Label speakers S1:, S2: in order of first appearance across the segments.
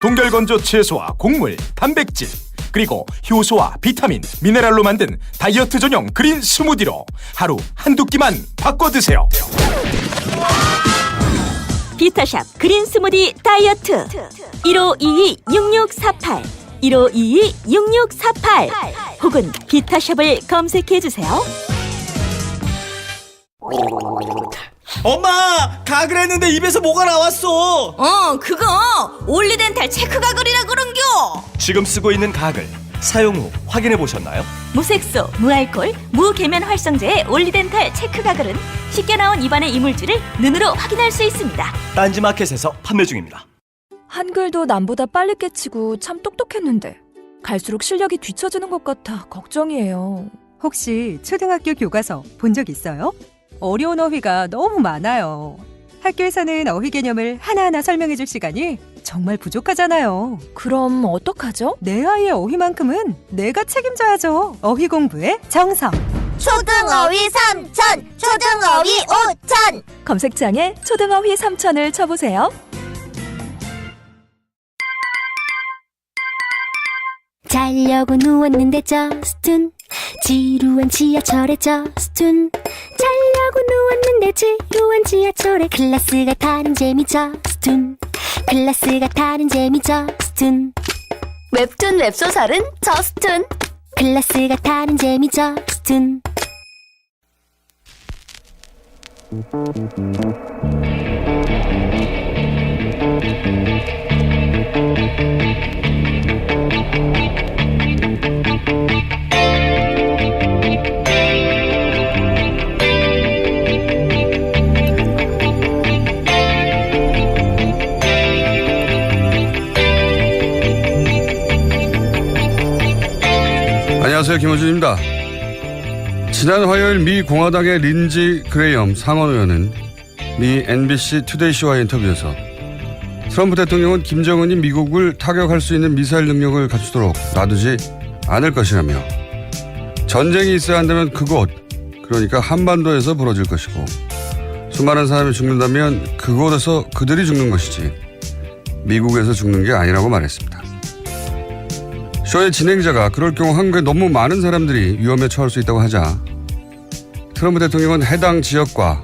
S1: 동결건조 채소와 곡물, 단백질, 그리고 효소와 비타민, 미네랄로 만든 다이어트 전용 그린 스무디로 하루 한두 끼만 바꿔 드세요.
S2: 비타샵 그린 스무디 다이어트 1522-6648 1522-6648 혹은 비타샵을 검색해주세요.
S3: 엄마! 가글 했는데 입에서 뭐가 나왔어!
S4: 그거 올리덴탈 체크 가글이라 그런겨.
S3: 지금 쓰고 있는 가글 사용 후 확인해 보셨나요?
S2: 무색소, 무알콜, 무계면 활성제의 올리덴탈 체크 가글은 쉽게 나온 입안의 이물질을 눈으로 확인할 수 있습니다.
S3: 딴지마켓에서 판매 중입니다.
S5: 한글도 남보다 빨리 깨치고 참 똑똑했는데 갈수록 실력이 뒤처지는 것 같아 걱정이에요.
S6: 혹시 초등학교 교과서 본 적 있어요? 어려운 어휘가 너무 많아요. 학교에서는 어휘 개념을 하나하나 설명해 줄 시간이 정말 부족하잖아요.
S5: 그럼 어떡하죠?
S6: 내 아이의 어휘만큼은 내가 책임져야죠. 어휘 공부의 정성.
S4: 초등어휘 3천, 초등어휘 5천.
S5: 검색창에 초등어휘 3천을 쳐보세요.
S7: 자려고 누웠는데 저스툰 지루한 지하철에 저스툰 자려고 누웠는데 지루한 지하철에 클래스가 다른 재미 저스툰 클래스가 다른 재미 저스툰 웹툰 웹소설은 저스툰 클래스가 다른 재미 저스툰.
S8: 안녕하세요, 김호준입니다. 지난 화요일 미 공화당의 린지 그레이엄 상원 의원은 미 NBC 투데이쇼와의 인터뷰에서 트럼프 대통령은 김정은이 미국을 타격할 수 있는 미사일 능력을 갖추도록 놔두지 않을 것이라며 전쟁이 있어야 한다면 그곳, 그러니까 한반도에서 벌어질 것이고 수많은 사람이 죽는다면 그곳에서 그들이 죽는 것이지 미국에서 죽는 게 아니라고 말했습니다. 쇼의 진행자가 그럴 경우 한국에 너무 많은 사람들이 위험에 처할 수 있다고 하자 트럼프 대통령은 해당 지역과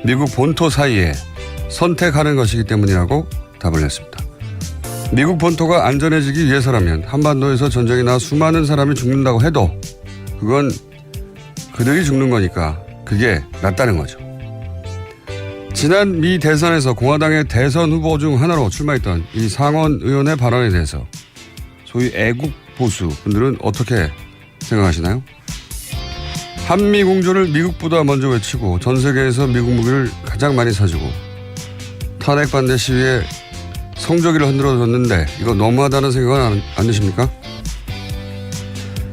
S8: 미국 본토 사이에 선택하는 것이기 때문이라고 답을 냈습니다. 미국 본토가 안전해지기 위해서라면 한반도에서 전쟁이 나 수많은 사람이 죽는다고 해도 그건 그들이 죽는 거니까 그게 낫다는 거죠. 지난 미 대선에서 공화당의 대선 후보 중 하나로 출마했던 이 상원 의원의 발언에 대해서 소위 애국 보수 분들은 어떻게 생각하시나요? 한미 공조를 미국보다 먼저 외치고 전 세계에서 미국 무기를 가장 많이 사주고 탄핵 반대 시위에 성조기를 흔들어줬는데 이거 너무하다는 생각은 안 드십니까?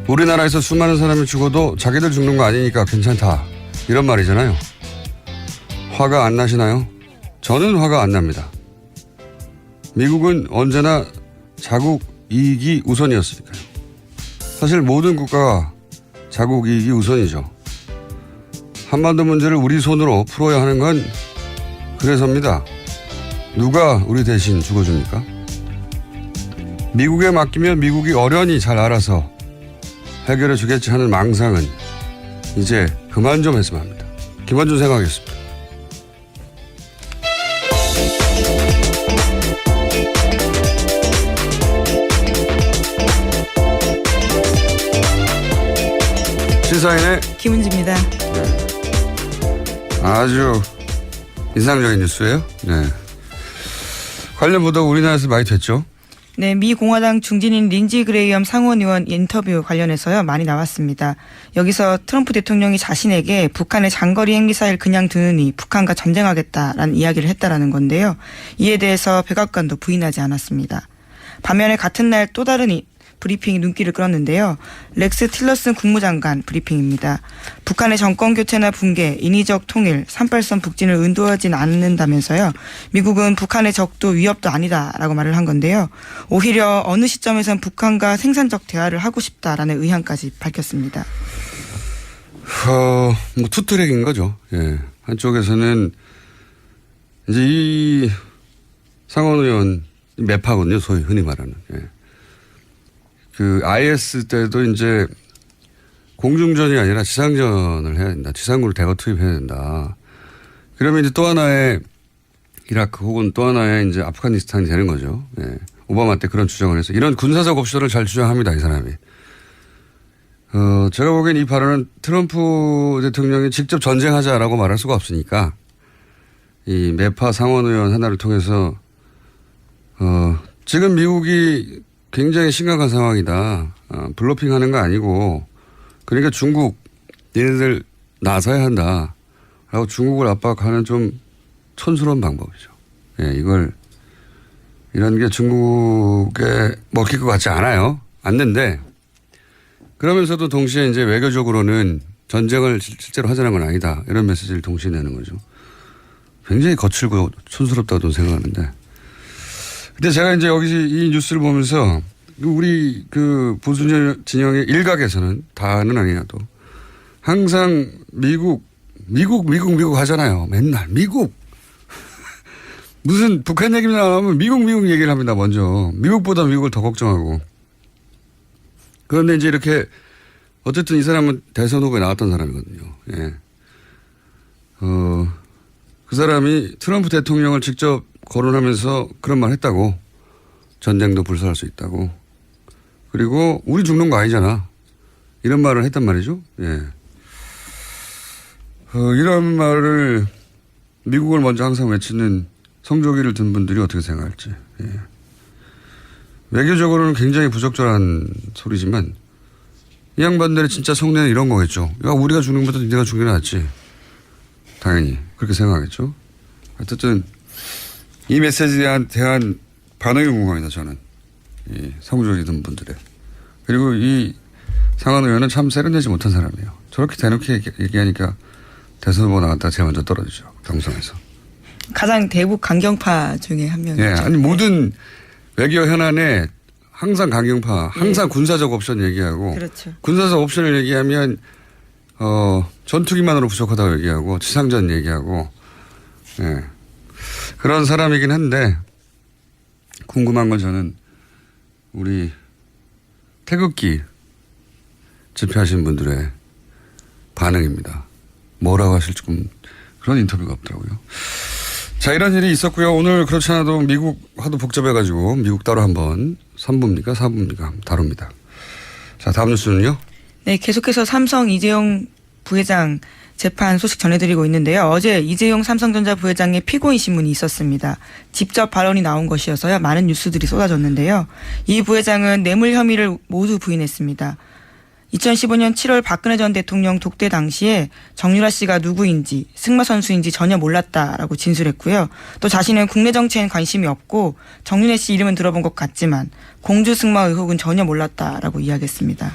S8: 우리나라에서 수많은 사람이 죽어도 자기들 죽는 거 아니니까 괜찮다 이런 말이잖아요. 화가 안 나시나요? 저는 화가 안 납니다. 미국은 언제나 자국 이익이 우선이었으니까요. 사실 모든 국가가 자국 이익이 우선이죠. 한반도 문제를 우리 손으로 풀어야 하는 건 그래서입니다. 누가 우리 대신 죽어줍니까? 미국에 맡기면 미국이 어련히 잘 알아서 해결해 주겠지 하는 망상은 이제 그만 좀 했으면 합니다. 김원준 생각하겠습니다. 시사인의
S9: 김은지입니다.
S8: 아주 인상적인 뉴스예요. 네. 관련 보도가 우리나라에서 많이 됐죠.
S9: 네, 미 공화당 중진인 린지 그레이엄 상원 의원 인터뷰 관련해서요 많이 나왔습니다. 여기서 트럼프 대통령이 자신에게 북한의 장거리 핵미사일 그냥 두느니 북한과 전쟁하겠다라는 이야기를 했다라는 건데요. 이에 대해서 백악관도 부인하지 않았습니다. 반면에 같은 날 또 다른 브리핑이 눈길을 끌었는데요. 렉스 틸러슨 국무장관 브리핑입니다. 북한의 정권 교체나 붕괴, 인위적 통일, 38선 북진을 의도하진 않는다면서요. 미국은 북한의 적도 위협도 아니다라고 말을 한 건데요. 오히려 어느 시점에선 북한과 생산적 대화를 하고 싶다라는 의향까지 밝혔습니다.
S8: 뭐 투트랙인 거죠. 예. 한쪽에서는 이제 이 상원 의원 매파거든요. 소위 흔히 말하는. 예. 그 IS 때도 이제 공중전이 아니라 지상전을 해야 된다. 지상군을 대거 투입해야 된다. 그러면 이제 또 하나의 이라크 혹은 또 하나의 이제 아프가니스탄이 되는 거죠. 예. 오바마 때 그런 주장을 해서 이런 군사적 옵션을 잘 주장합니다. 이 사람이. 제가 보기엔 이 발언은 트럼프 대통령이 직접 전쟁하자라고 말할 수가 없으니까 이 매파 상원의원 하나를 통해서 지금 미국이 굉장히 심각한 상황이다. 블로핑하는 거 아니고 그러니까 중국 얘네들 나서야 한다. 라고 중국을 압박하는 좀 촌스러운 방법이죠. 예, 이런 게 중국에 먹힐 것 같지 않아요. 않는데 그러면서도 동시에 이제 외교적으로는 전쟁을 실제로 하자는 건 아니다. 이런 메시지를 동시에 내는 거죠. 굉장히 거칠고 촌스럽다고 생각하는데. 근데 제가 이제 여기 이 뉴스를 보면서 우리 그 보수 진영의 일각에서는 다는 아니라도 항상 미국 하잖아요. 맨날 미국. 무슨 북한 얘기만 나오면 미국 얘기를 합니다. 먼저. 미국보다 미국을 더 걱정하고. 그런데 이제 이렇게 어쨌든 이 사람은 대선 후보에 나왔던 사람이거든요. 예. 그 사람이 트럼프 대통령을 직접 거론하면서 그런 말 했다고. 전쟁도 불사할 수 있다고. 그리고 우리 죽는 거 아니잖아. 이런 말을 했단 말이죠. 예. 이런 말을 미국을 먼저 항상 외치는 성조기를 든 분들이 어떻게 생각할지. 예. 외교적으로는 굉장히 부적절한 소리지만 이 양반들의 진짜 속내는 이런 거겠죠. 야, 우리가 죽는 것보다 네가 죽는 게 낫지. 당연히 그렇게 생각하겠죠. 어쨌든 이 메시지에 대한 반응이 궁금합니다. 저는. 이 성조기 든 분들의. 그리고 이 상원 의원은 참 세련되지 못한 사람이에요. 저렇게 대놓게 얘기하니까 대선 후보 나갔다가 제일 먼저 떨어지죠. 경선에서.
S9: 가장 대북 강경파 중에 한 명이죠.
S8: 예, 아니 모든 외교 현안에 항상 강경파, 항상 군사적 옵션 얘기하고
S9: 그렇죠.
S8: 군사적 옵션을 얘기하면 전투기만으로 부족하다고 얘기하고 지상전 얘기하고 예. 그런 사람이긴 한데 궁금한 건 저는 우리 태극기 집회하신 분들의 반응입니다. 뭐라고 하실지 그런 인터뷰가 없더라고요. 자, 이런 일이 있었고요. 오늘 그렇지 않아도 미국 하도 복잡해가지고 미국 따로 한번 3부입니까 4부입니까 다룹니다. 자, 다음 뉴스는요.
S9: 네, 계속해서 삼성 이재용 부회장 재판 소식 전해드리고 있는데요. 어제 이재용 삼성전자 부회장의 피고인 신문이 있었습니다. 직접 발언이 나온 것이어서요. 많은 뉴스들이 쏟아졌는데요. 이 부회장은 뇌물 혐의를 모두 부인했습니다. 2015년 7월 박근혜 전 대통령 독대 당시에 정유라 씨가 누구인지 승마 선수인지 전혀 몰랐다라고 진술했고요. 또 자신은 국내 정치에는 관심이 없고 정윤혜 씨 이름은 들어본 것 같지만 공주 승마 의혹은 전혀 몰랐다라고 이야기했습니다.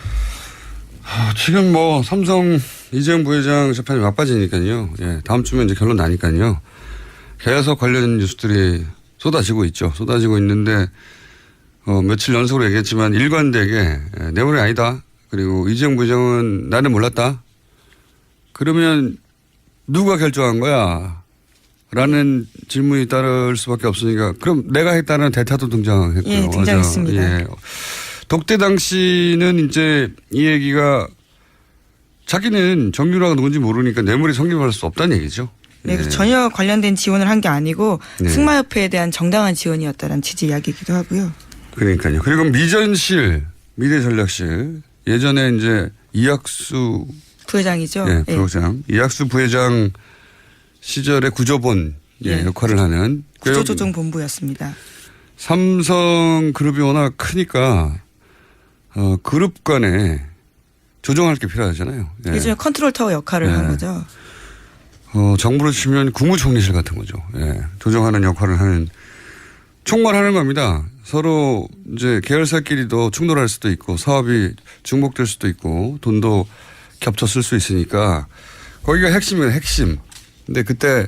S8: 지금 뭐 삼성 이재용 부회장 재판이 막빠지니까요. 예, 다음 주면 이제 결론 나니까요. 계속 관련 뉴스들이 쏟아지고 있죠. 쏟아지고 있는데 며칠 연속으로 얘기했지만 일관되게 뇌물이 아니다. 그리고 이재용 부회장은 나는 몰랐다. 그러면 누가 결정한 거야? 라는 질문이 따를 수밖에 없으니까 그럼 내가 했다는 대타도 등장했고요.
S9: 예, 등장했습니다.
S8: 예. 독대 당시는 이제 이 얘기가 자기는 정유라가 누군지 모르니까 뇌물이 성립할 수 없다는 얘기죠.
S9: 네,
S8: 예.
S9: 전혀 관련된 지원을 한 게 아니고
S8: 네.
S9: 승마협회에 대한 정당한 지원이었다는 취지 이야기이기도 하고요.
S8: 그러니까요. 그리고 미전실, 미래전략실 예전에 이제 이학수
S9: 부회장이죠.
S8: 예, 부회장. 이학수 부회장 시절에 구조본
S9: 예.
S8: 역할을 하는
S9: 구조조정본부였습니다.
S8: 삼성그룹이 워낙 크니까 그룹 간에 조정할 게 필요하잖아요. 예.
S9: 예전에 컨트롤 타워 역할을 한 거죠.
S8: 정부로 치면 국무총리실 같은 거죠. 예. 조정하는 역할을 하는 총괄하는 겁니다. 서로 이제 계열사끼리도 충돌할 수도 있고 사업이 중복될 수도 있고 돈도 겹쳐 쓸 수 있으니까 거기가 핵심이에요. 핵심. 근데 그때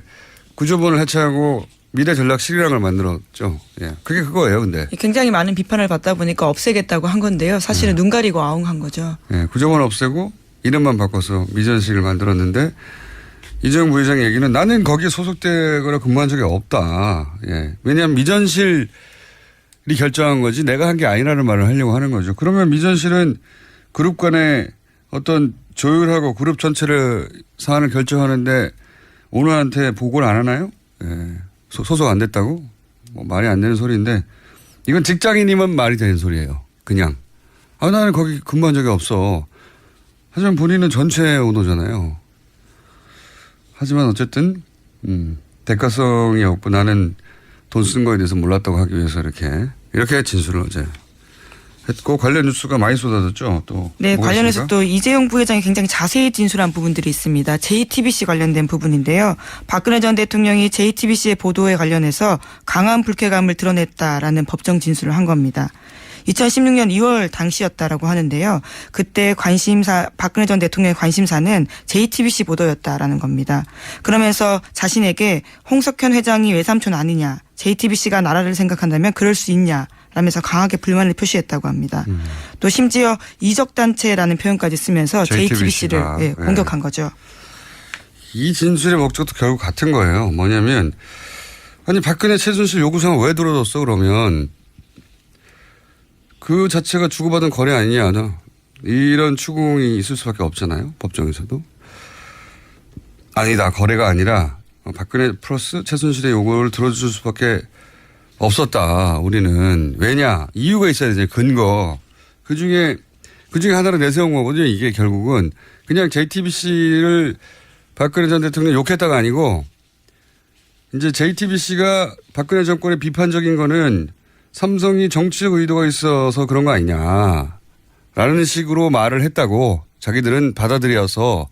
S8: 구조본을 해체하고 미래전략실이라는 걸 만들었죠. 예. 그게 그거예요. 근데.
S9: 굉장히 많은 비판을 받다 보니까 없애겠다고 한 건데요. 사실은 눈 가리고 아웅한 거죠.
S8: 예. 구조본 없애고 이름만 바꿔서 미전실을 만들었는데 이재용 부회장 얘기는 나는 거기에 소속되거나 근무한 적이 없다. 예. 왜냐하면 미전실 결정한 거지 내가 한 게 아니라는 말을 하려고 하는 거죠. 그러면 미 전 실은 그룹 간에 어떤 조율하고 그룹 전체를 사안을 결정하는데 오너한테 보고를 안 하나요? 예. 소속 안 됐다고? 뭐 말이 안 되는 소리인데 이건 직장인이면 말이 되는 소리예요. 그냥. 나는 거기 근무한 적이 없어. 하지만 본인은 전체 오너잖아요. 하지만 어쨌든 대가성이 없고 나는 돈 쓴 거에 대해서 몰랐다고 하기 위해서 이렇게 진술을 어제 했고 관련 뉴스가 많이 쏟아졌죠. 또
S9: 네,
S8: 뭐가
S9: 관련해서
S8: 있습니까?
S9: 또 이재용 부회장이 굉장히 자세히 진술한 부분들이 있습니다. JTBC 관련된 부분인데요. 박근혜 전 대통령이 JTBC의 보도에 관련해서 강한 불쾌감을 드러냈다라는 법정 진술을 한 겁니다. 2016년 2월 당시였다라고 하는데요. 그때 박근혜 전 대통령의 관심사는 JTBC 보도였다라는 겁니다. 그러면서 자신에게 홍석현 회장이 외삼촌 아니냐, JTBC가 나라를 생각한다면 그럴 수 있냐, 라면서 강하게 불만을 표시했다고 합니다. 또 심지어 이적단체라는 표현까지 쓰면서 JTBC를 공격한 거죠.
S8: 이 진술의 목적도 결국 같은 거예요. 뭐냐면 아니 박근혜 최순실 요구사항을 왜 들어줬어 그러면 그 자체가 주고받은 거래 아니냐. 이런 추궁이 있을 수밖에 없잖아요. 법정에서도. 아니다. 거래가 아니라 박근혜 플러스 최순실의 요구를 들어줄 수밖에 없었다. 우리는. 왜냐. 이유가 있어야 되잖아요. 근거. 그중에 하나를 내세운 거거든요. 이게 결국은. 그냥 JTBC를 박근혜 전 대통령 욕했다가 아니고 이제 JTBC가 박근혜 정권의 비판적인 거는 삼성이 정치적 의도가 있어서 그런 거 아니냐. 라는 식으로 말을 했다고 자기들은 받아들여서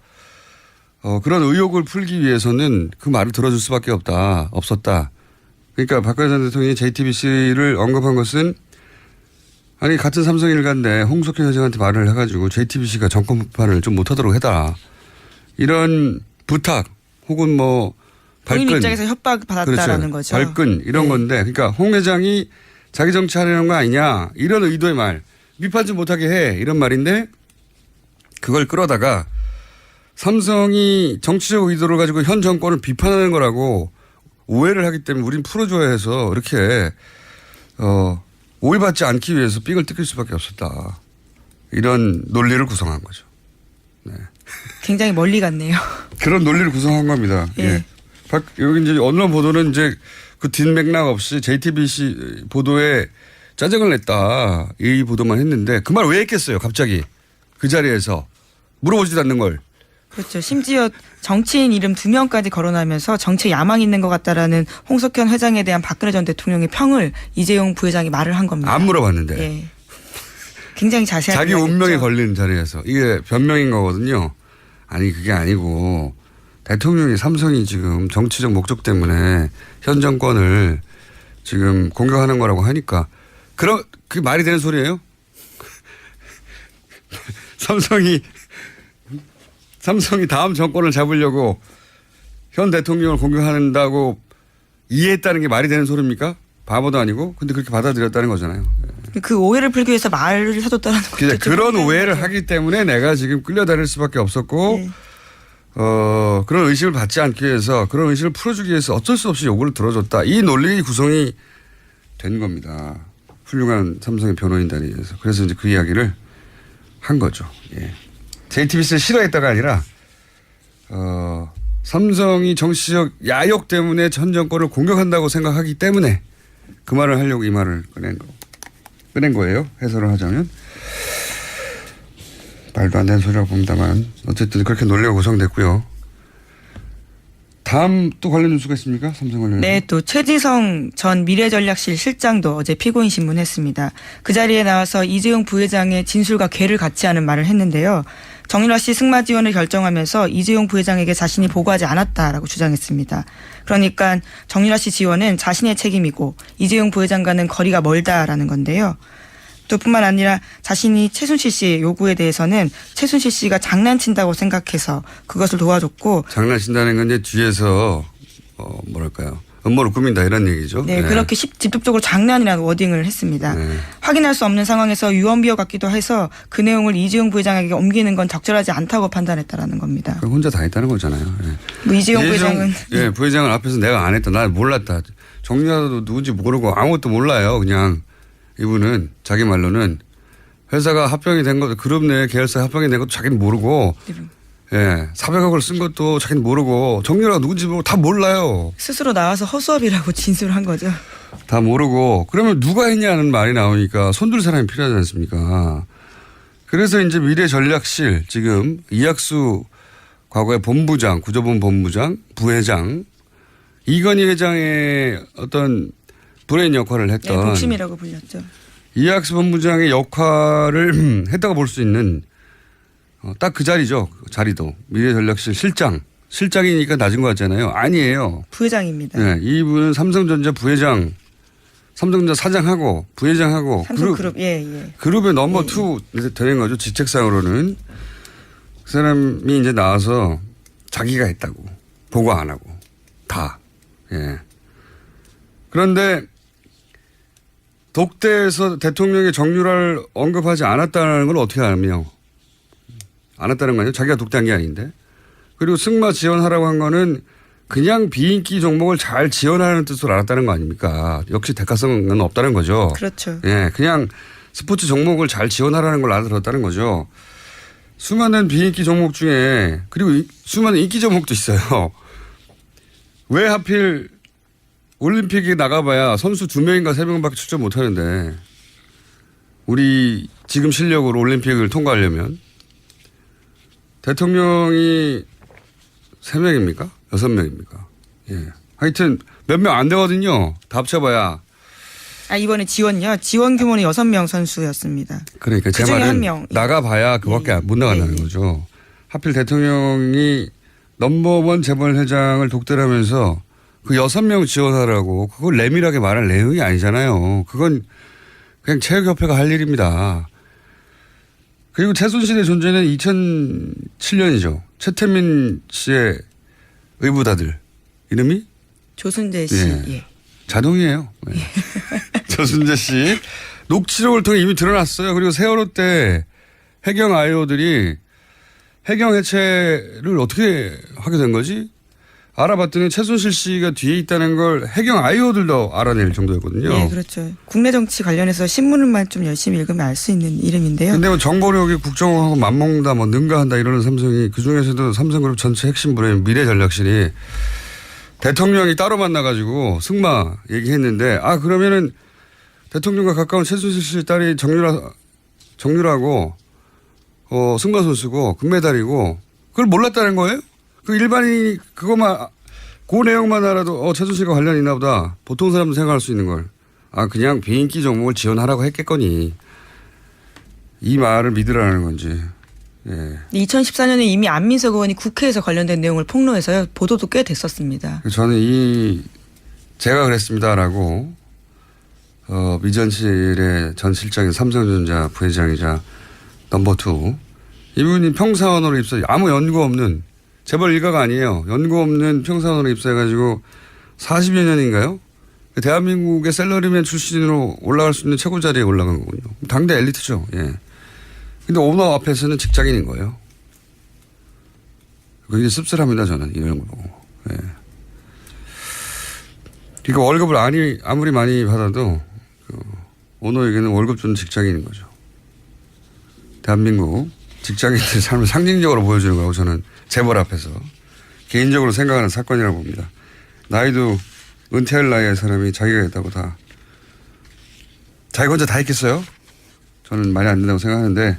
S8: 그런 의혹을 풀기 위해서는 그 말을 들어줄 수밖에 없었다. 그러니까 박근혜 전 대통령이 JTBC를 언급한 것은 아니 같은 삼성 일가인데 홍석현 회장한테 말을 해가지고 JTBC가 정권 비판을 좀 못하도록 해달라. 이런 부탁 혹은 뭐 발끈.
S9: 본인 입장에서 협박받았다라는
S8: 그렇죠.
S9: 거죠.
S8: 발끈 이런 건데 그러니까 홍 회장이 자기 정치하려는 거 아니냐 이런 의도의 말. 비판 좀 못하게 해 이런 말인데 그걸 끌어다가 삼성이 정치적 의도를 가지고 현 정권을 비판하는 거라고 오해를 하기 때문에 우린 풀어줘야 해서 이렇게 오해받지 않기 위해서 삑을 뜯길 수밖에 없었다. 이런 논리를 구성한 거죠. 네.
S9: 굉장히 멀리 갔네요.
S8: 그런 논리를 구성한 겁니다.
S9: 예.
S8: 예. 여기 이제 언론 보도는 이제 그 뒷맥락 없이 JTBC 보도에 짜증을 냈다. 이 보도만 했는데 그 말 왜 했겠어요? 갑자기 그 자리에서 물어보지도 않는 걸.
S9: 그렇죠. 심지어 정치인 이름 2명까지 거론하면서 정치에 야망이 있는 것 같다라는 홍석현 회장에 대한 박근혜 전 대통령의 평을 이재용 부회장이 말을 한 겁니다.
S8: 안 물어봤는데.
S9: 예. 굉장히 자세하게.
S8: 자기 운명에 걸린 자리에서. 이게 변명인 거거든요. 아니 그게 아니고 대통령이 삼성이 지금 정치적 목적 때문에 현 정권을 지금 공격하는 거라고 하니까 그게 말이 되는 소리예요? 삼성이 다음 정권을 잡으려고 현 대통령을 공격한다고 이해했다는 게 말이 되는 소리입니까? 바보도 아니고. 근데 그렇게 받아들였다는 거잖아요.
S9: 그 오해를 풀기 위해서 말을 해줬다는 거죠.
S8: 그런 오해를 하기 때문에 내가 지금 끌려다닐 수밖에 없었고
S9: 네.
S8: 그런 의심을 받지 않기 위해서 그런 의심을 풀어주기 위해서 어쩔 수 없이 요구를 들어줬다. 이 논리 구성이 된 겁니다. 훌륭한 삼성의 변호인단위에서. 그래서 이제 그 이야기를 한 거죠. 예. JTBC를 싫어했다가 아니라 삼성이 정치적 야욕 때문에 전 정권을 공격한다고 생각하기 때문에 그 말을 하려고 이 말을 꺼낸 거예요. 해설을 하자면. 말도 안 되는 소리라고 봅니다만 어쨌든 그렇게 논리가 구성됐고요. 다음 또 관련 뉴스가 있습니까? 삼성 관련.
S9: 네, 또 최지성 전 미래전략실 실장도 어제 피고인 신문했습니다. 그 자리에 나와서 이재용 부회장의 진술과 궤를 같이 하는 말을 했는데요. 정유라 씨 승마 지원을 결정하면서 이재용 부회장에게 자신이 보고하지 않았다라고 주장했습니다. 그러니까 정유라 씨 지원은 자신의 책임이고 이재용 부회장과는 거리가 멀다라는 건데요. 또 뿐만 아니라 자신이 최순실 씨의 요구에 대해서는 최순실 씨가 장난친다고 생각해서 그것을 도와줬고.
S8: 장난친다는 건 이제 뒤에서 뭐랄까요. 음모를 꾸민다 이런 얘기죠.
S9: 네,
S8: 네.
S9: 그렇게 직접적으로 장난이라는 워딩을 했습니다. 네. 확인할 수 없는 상황에서 유언비어 같기도 해서 그 내용을 이재용 부회장에게 옮기는 건 적절하지 않다고 판단했다라는 겁니다.
S8: 혼자 다 했다는 거잖아요. 네.
S9: 뭐 이재용 부회장은.
S8: 부회장은 앞에서 내가 안 했다. 나 몰랐다. 정유라도 누군지 모르고 아무것도 몰라요. 그냥 이분은 자기 말로는 회사가 합병이 된 것도 그룹 내 계열사 합병이 된 것도 자기는 모르고 예, 400억을 쓴 것도 자기는 모르고 정유라가 누군지 모르고 다 몰라요.
S9: 스스로 나와서 허수아비라고 진술한 거죠.
S8: 다 모르고 그러면 누가 했냐는 말이 나오니까 손들 사람이 필요하지 않습니까? 그래서 이제 미래전략실 지금 이학수 과거의 본부장, 구조본 본부장, 부회장 이건희 회장의 어떤 브레인 역할을 했던
S9: 독심이라고 불렸죠.
S8: 이학수 본부장의 역할을 했다고 볼 수 있는 딱 그 자리죠. 그 자리도 미래전략실 실장이니까 낮은 것 같잖아요. 아니에요.
S9: 부회장입니다.
S8: 네, 이분은 삼성전자 부회장, 삼성전자 사장하고 부회장하고
S9: 삼성그룹 예.
S8: 그룹의 넘버 2 되는 거죠. 직책상으로는 그 사람이 이제 나와서 자기가 했다고 보고 안 하고 다. 예. 그런데 독대에서 대통령의 정유라를 언급하지 않았다는 걸 어떻게 알며? 않았다는 거 아니에요? 자기가 독대한 게 아닌데. 그리고 승마 지원하라고 한 거는 그냥 비인기 종목을 잘 지원하는 뜻으로 알았다는 거 아닙니까? 역시 대가성은 없다는 거죠.
S9: 그렇죠.
S8: 예, 그냥 스포츠 종목을 잘 지원하라는 걸 알아들었다는 거죠. 수많은 비인기 종목 중에 그리고 수많은 인기 종목도 있어요. 왜 하필 올림픽에 나가봐야 선수 2명인가 3명밖에 출전 못하는데 우리 지금 실력으로 올림픽을 통과하려면 대통령이 3명입니까? 6명입니까? 예. 하여튼 몇 명 안 되거든요. 다 합쳐봐야.
S9: 이번에 지원요. 지원 규모는 6명 선수였습니다.
S8: 그러니까 제
S9: 그중에
S8: 말은
S9: 한 명.
S8: 나가봐야 그밖에 못 나간다는 거죠. 하필 대통령이 넘버원 재벌회장을 독대하면서 그 6명 지원하라고 그걸 내밀하게 말할 내용이 아니잖아요. 그건 그냥 체육협회가 할 일입니다. 그리고 최순실의 존재는 2007년이죠. 최태민 씨의 의붓아들. 이름이?
S9: 조순재 씨. 예.
S8: 자동이에요. 네. 조순재 씨. 녹취록을 통해 이미 드러났어요. 그리고 세월호 때 해경 IO들이 해경 해체를 어떻게 하게 된 거지? 알아봤더니 최순실 씨가 뒤에 있다는 걸 해경 IO들도 알아낼 정도였거든요.
S9: 네, 그렇죠. 국내 정치 관련해서 신문만 좀 열심히 읽으면 알 수 있는 이름인데요.
S8: 근데 뭐 정보력이 국정하고 맞먹는다, 뭐 능가한다 이러는 삼성이 그 중에서도 삼성그룹 전체 핵심 브레인 미래전략실이 대통령이 따로 만나가지고 승마 얘기했는데 그러면은 대통령과 가까운 최순실 씨 딸이 정유라고 승마 선수고 금메달이고 그걸 몰랐다는 거예요? 그 일반인이 그것만 그 내용만 알아도 최순실과 관련이 있나 보다. 보통 사람도 생각할 수 있는 걸. 그냥 비인기 종목을 지원하라고 했겠거니. 이 말을 믿으라는 건지. 예.
S9: 2014년에 이미 안민석 의원이 국회에서 관련된 내용을 폭로해서요. 보도도 꽤 됐었습니다.
S8: 저는 제가 그랬습니다라고 미전실의 전 실장인 삼성전자 부회장이자 넘버 2 이분이 평사원으로 입사 아무 연고 없는 재벌 일가가 아니에요. 연고 없는 평사원으로 입사해가지고 40여 년인가요? 대한민국의 셀러리맨 출신으로 올라갈 수 있는 최고 자리에 올라간 거군요. 당대 엘리트죠. 예. 근데 오너 앞에서는 직장인인 거예요. 굉장히 씁쓸합니다. 저는 이런 걸 보고. 예. 그러니까 월급을 아무리 많이 받아도 오너에게는 월급 주는 직장인인 거죠. 대한민국 직장인들의 삶을 상징적으로 보여주는 거라고 저는 재벌 앞에서 개인적으로 생각하는 사건이라고 봅니다. 나이도 은퇴할 나이의 사람이 자기가 했다고 자기가 혼자 다 했겠어요? 저는 말이 안 된다고 생각하는데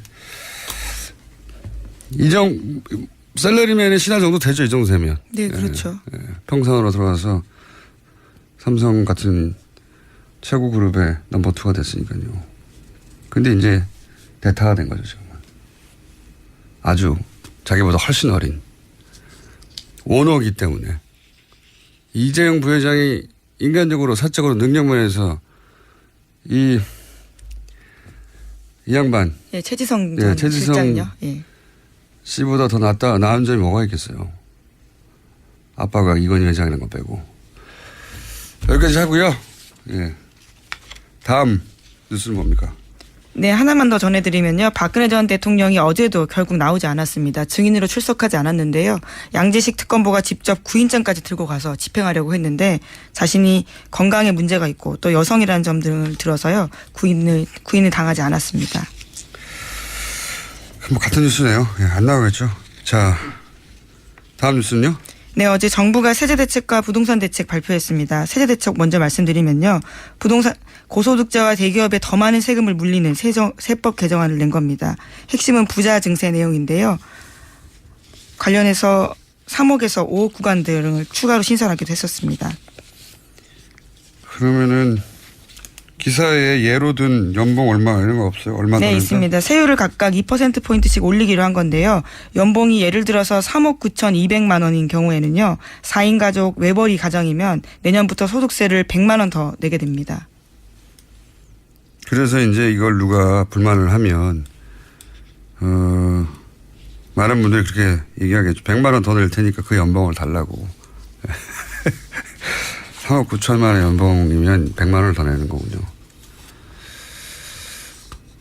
S8: 셀러리맨의 신화 정도 되죠. 이 정도 되면.
S9: 네, 그렇죠.
S8: 평산으로 들어가서 삼성 같은 최고 그룹의 넘버 2가 됐으니까요. 근데 이제 대타가 된 거죠. 지금. 아주 자기보다 훨씬 어린 오너기 때문에 이재용 부회장이 인간적으로 사적으로 능력면에서 이 양반
S9: 최지성 전 실장요. 예.
S8: 씨보다 더 나은 점이 뭐가 있겠어요. 아빠가 이건희 회장이라는 거 빼고. 여기까지 하고요. 예. 다음 뉴스는 뭡니까?
S9: 네, 하나만 더 전해드리면요. 박근혜 전 대통령이 어제도 결국 나오지 않았습니다. 증인으로 출석하지 않았는데요. 양재식 특검보가 직접 구인장까지 들고 가서 집행하려고 했는데 자신이 건강에 문제가 있고 또 여성이라는 점 등을 들어서요. 구인을 당하지 않았습니다.
S8: 뭐 같은 뉴스네요. 예, 안 나오겠죠. 자, 다음 뉴스는요.
S9: 네, 어제 정부가 세제 대책과 부동산 대책 발표했습니다. 세제 대책 먼저 말씀드리면요. 부동산 고소득자와 대기업에 더 많은 세금을 물리는 세법 개정안을 낸 겁니다. 핵심은 부자 증세 내용인데요. 관련해서 3억에서 5억 구간 등을 추가로 신설하기도 했었습니다.
S8: 그러면은 기사에 예로 든 연봉 얼마 이런 거 없어요? 얼마?
S9: 네, 있습니다. 세율을 각각 2%포인트씩 올리기로 한 건데요. 연봉이 예를 들어서 3억 9,200만 원인 경우에는요. 4인 가족 외벌이 가정이면 내년부터 소득세를 100만 원 더 내게 됩니다.
S8: 그래서 이제 이걸 누가 불만을 하면 많은 분들이 그렇게 얘기하겠죠. 100만 원 더 낼 테니까 그 연봉을 달라고. 3억 9천만 원 연봉이면 100만 원을 더 내는 거군요.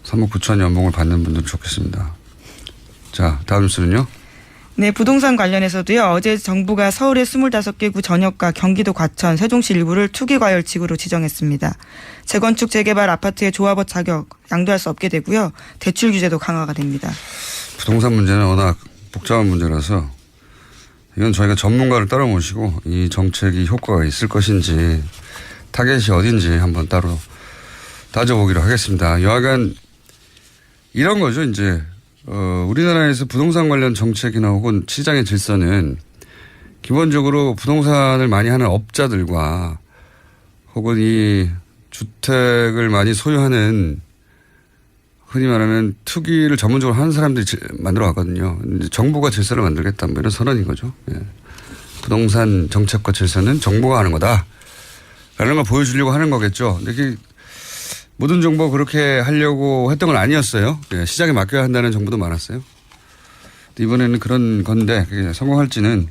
S8: 3억 9천 연봉을 받는 분들은 좋겠습니다. 자, 다음 뉴스는요.
S9: 네, 부동산 관련해서도요. 어제 정부가 서울의 25개 구 전역과 경기도 과천, 세종시 일부를 투기과열지구로 지정했습니다. 재건축, 재개발 아파트의 조합원 자격 양도할 수 없게 되고요. 대출 규제도 강화가 됩니다.
S8: 부동산 문제는 워낙 복잡한 문제라서 이건 저희가 전문가를 따로 모시고 이 정책이 효과가 있을 것인지 타겟이 어딘지 한번 따로 따져보기로 하겠습니다. 여하간 이런 거죠. 이제 우리나라에서 부동산 관련 정책이나 혹은 시장의 질서는 기본적으로 부동산을 많이 하는 업자들과 혹은 이 주택을 많이 소유하는 흔히 말하면 투기를 전문적으로 하는 사람들이 만들어 왔거든요. 정부가 질서를 만들겠다 뭐 이런 선언인 거죠. 예. 부동산 정책과 질서는 정부가 하는 거다. 라는 걸 보여주려고 하는 거겠죠. 근데 이게 모든 정부가 그렇게 하려고 했던 건 아니었어요. 예. 시장에 맡겨야 한다는 정부도 많았어요. 이번에는 그런 건데 성공할지는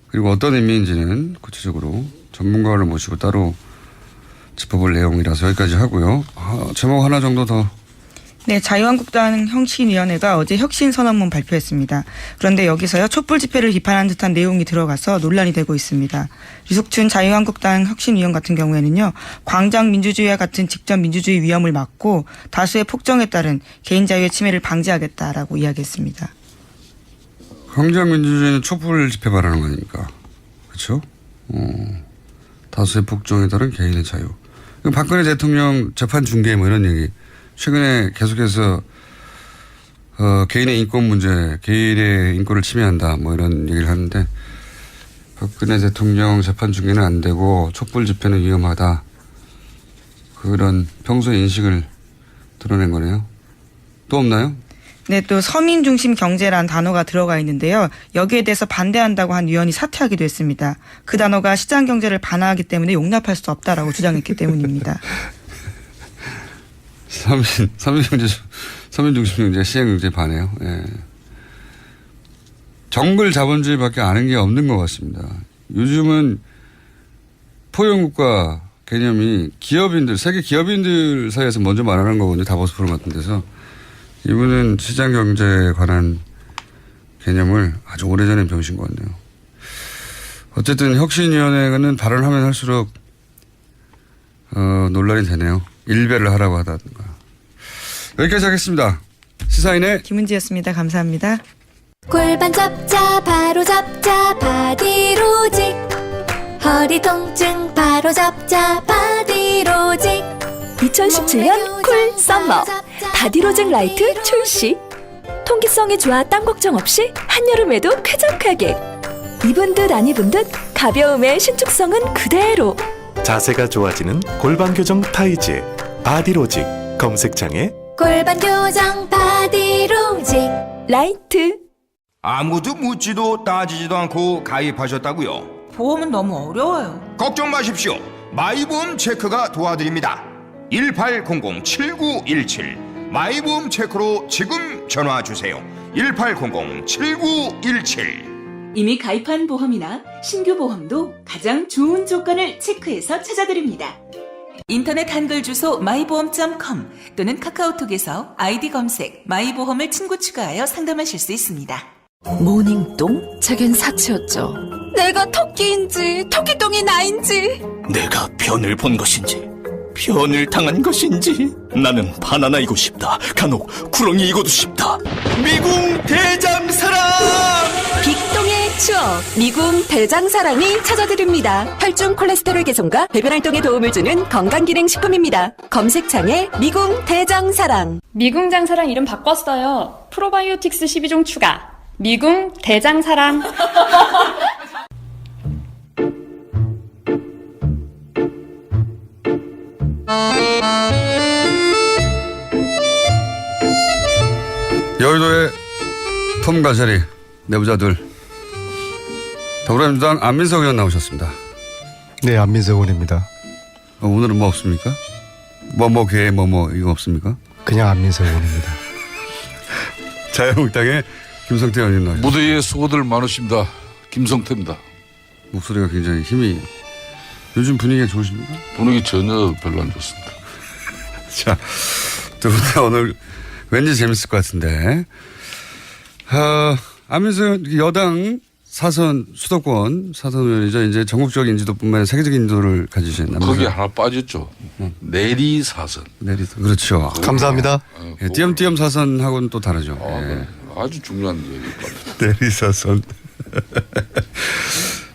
S8: 그리고 어떤 의미인지는 구체적으로 전문가를 모시고 따로 짚어볼 내용이라서 여기까지 하고요. 제목 하나 정도 더.
S9: 네, 자유한국당 혁신위원회가 어제 혁신선언문 발표했습니다. 그런데 여기서요, 촛불 집회를 비판한 듯한 내용이 들어가서 논란이 되고 있습니다. 류석춘 자유한국당 혁신위원 같은 경우에는요, 광장 민주주의와 같은 직접 민주주의 위험을 막고 다수의 폭정에 따른 개인 자유의 침해를 방지하겠다라고 이야기했습니다.
S8: 광장 민주주의는 촛불 집회 말하는 거 아닙니까? 그렇죠? 다수의 폭정에 따른 개인의 자유. 박근혜 대통령 재판 중계 뭐 이런 얘기. 최근에 계속해서 개인의 인권 문제, 개인의 인권을 침해한다 뭐 이런 얘기를 하는데 박근혜 대통령 재판 중계는 안 되고 촛불 집회는 위험하다. 그런 평소의 인식을 드러낸 거네요. 또 없나요?
S9: 네, 또 서민 중심 경제란 단어가 들어가 있는데요. 여기에 대해서 반대한다고 한 위원이 사퇴하기도 했습니다. 그 단어가 시장 경제를 반하기 때문에 용납할 수 없다라고 주장했기 때문입니다. 서민 중심 경제, 시행 경제 반해요. 예. 정글 자본주의밖에 아는 게 없는 것 같습니다. 요즘은 포용국가 개념이 기업인들, 세계 기업인들 사이에서 먼저 말하는 거거든요. 다보스 포럼 같은 데서. 이분은 시장 경제에 관한 개념을 아주 오래전에 배우신 것 같네요. 어쨌든 혁신위원회는 발언하면 할수록 논란이 되네요. 일배를 하라고 하다든가. 여기까지 하겠습니다. 시사인의 김은지였습니다. 감사합니다.
S7: 골반 잡자 바로 잡자 바디로직 허리 통증 바로 잡자 바디로직
S5: 2017년 쿨 썸머 바디로직 라이트 출시. 통기성이 좋아 땀 걱정 없이 한여름에도 쾌적하게. 입은 듯 안 입은 듯 가벼움의 신축성은 그대로.
S10: 자세가 좋아지는 골반 교정 타이즈 바디로직. 검색창에
S7: 골반 교정 바디로직
S5: 라이트.
S11: 아무도 묻지도 따지지도 않고 가입하셨다고요?
S4: 보험은 너무 어려워요.
S11: 걱정 마십시오. 마이보험 체크가 도와드립니다. 1800-7917 마이보험 체크로 지금 전화주세요. 1800-7917.
S2: 이미 가입한 보험이나 신규 보험도 가장 좋은 조건을 체크해서 찾아드립니다.
S12: 인터넷 한글 주소 마이보험.com 또는 카카오톡에서 아이디 검색 마이보험을 친구 추가하여 상담하실 수 있습니다.
S5: 모닝똥? 제겐 사치였죠.
S4: 내가 토끼인지 토끼똥이 나인지
S3: 내가 변을 본 것인지 변을 당한 것인지 나는 바나나이고 싶다. 간혹 구렁이이고도 싶다. 미궁 대장사랑!
S5: 빅똥의 추억 미궁 대장사랑이 찾아드립니다. 혈중 콜레스테롤 개선과 배변 활동에 도움을 주는 건강기능식품입니다. 검색창에 미궁 대장사랑.
S13: 미궁 장사랑 이름 바꿨어요. 프로바이오틱스 12종 추가. 미궁 대장사랑.
S8: 여의도의 톰과 제리 내부자들 더불어민주당 안민석 의원 나오셨습니다.
S14: 네, 안민석 의원입니다.
S8: 오늘은 뭐 없습니까? 개 이거 없습니까?
S14: 그냥 안민석 의원입니다.
S8: 자유한국당의 김성태 의원님 나오셨습니다.
S15: 무대에 수고들 많으십니다. 김성태입니다.
S8: 목소리가 굉장히 힘이 요즘 분위기가 좋으십니까?
S15: 분위기 전혀 별로 안 좋습니다.
S8: 자, 두 분 다 오늘 왠지 재밌을 것 같은데 안민석 여당 사선 수도권 사선 의원이죠. 이제 전국적 인지도뿐만 아니라 세계적 인지도를 가지신
S15: 거기 하나 빠졌죠. 내리 사선.
S8: 내리 그렇죠.
S14: 감사합니다.
S8: 예, 띄엄띄엄 사선하고는 또 다르죠.
S15: 네. 아주 중요한 얘기일 것 같아요.
S8: 내리 사선.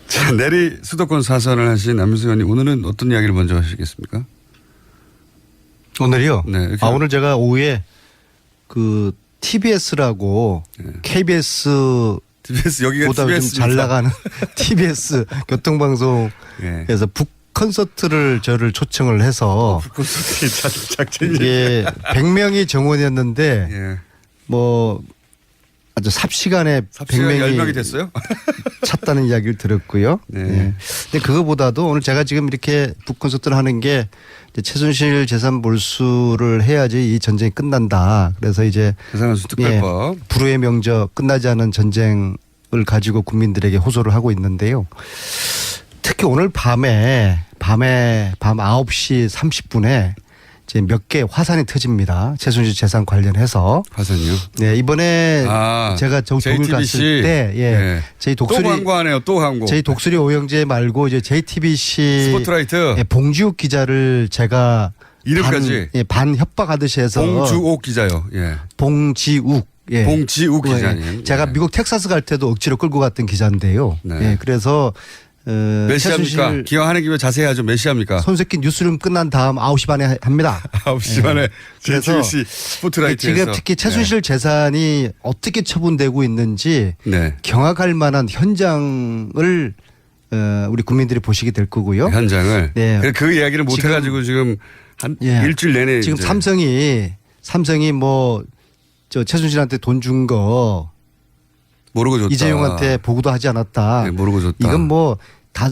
S8: 자, 내리 수도권 사선을 하신 안민석 의원님 오늘은 어떤 이야기를 먼저 하시겠습니까?
S14: 오늘이요?
S8: 네.
S14: 오늘 제가 오후에 그 TBS라고 KBS
S8: 여기가
S14: 보다 좀 잘 나가는 TBS 교통방송에서 북 콘서트를 저를 초청을 해서
S8: 콘서트 작전이
S14: 이게 100명이 정원이었는데 뭐 아주 삽시간에 100명이
S8: 됐어요?
S14: 찼다는 이야기를 들었고요.
S8: 네.
S14: 네. 근데 그거보다도 오늘 제가 지금 이렇게 북 콘서트를 하는 게 이제 최순실 재산 몰수를 해야지 이 전쟁이 끝난다. 그래서 이제
S8: 특별법
S14: 불후의 명저 끝나지 않은 전쟁을 가지고 국민들에게 호소를 하고 있는데요. 특히 오늘 밤 9시 30분에 이제 몇 개 화산이 터집니다. 최순실 재산 관련해서.
S8: 화산이요?
S14: 네, 이번에 제가 독일 갔을 때 저희 독수리
S8: 또 광고하네요. 또 광고.
S14: 저희 독수리 오영재 말고 이제 JTBC
S8: 스포트라이트
S14: 봉지욱 기자를 제가
S8: 이름까지
S14: 반 협박하듯이 해서
S8: 봉주옥 기자요. 예.
S14: 봉지욱. 예.
S8: 봉지욱 기자님.
S14: 제가 미국 텍사스 갈 때도 억지로 끌고 갔던 기자인데요.
S8: 네.
S14: 예, 그래서
S8: 몇 시합니까? 기왕하는 김에 자세히 하죠. 몇 시합니까?
S14: 손석희 뉴스룸 끝난 다음 9시 반에 합니다.
S8: 9시 반에
S14: 그래서
S8: JTBC 스포트라이트에서.
S14: 지금 특히 최순실 재산이 어떻게 처분되고 있는지 경악할 만한 현장을 우리 국민들이 보시게 될 거고요.
S8: 현장을.
S14: 네.
S8: 그 이야기를 못 해가지고 지금 한 일주일 내내
S14: 지금
S8: 이제.
S14: 삼성이 뭐 저 최순실한테 돈 준 거
S8: 모르고 줬다.
S14: 이재용한테 보고도 하지 않았다.
S8: 네, 모르고 줬다.
S14: 이건 뭐 다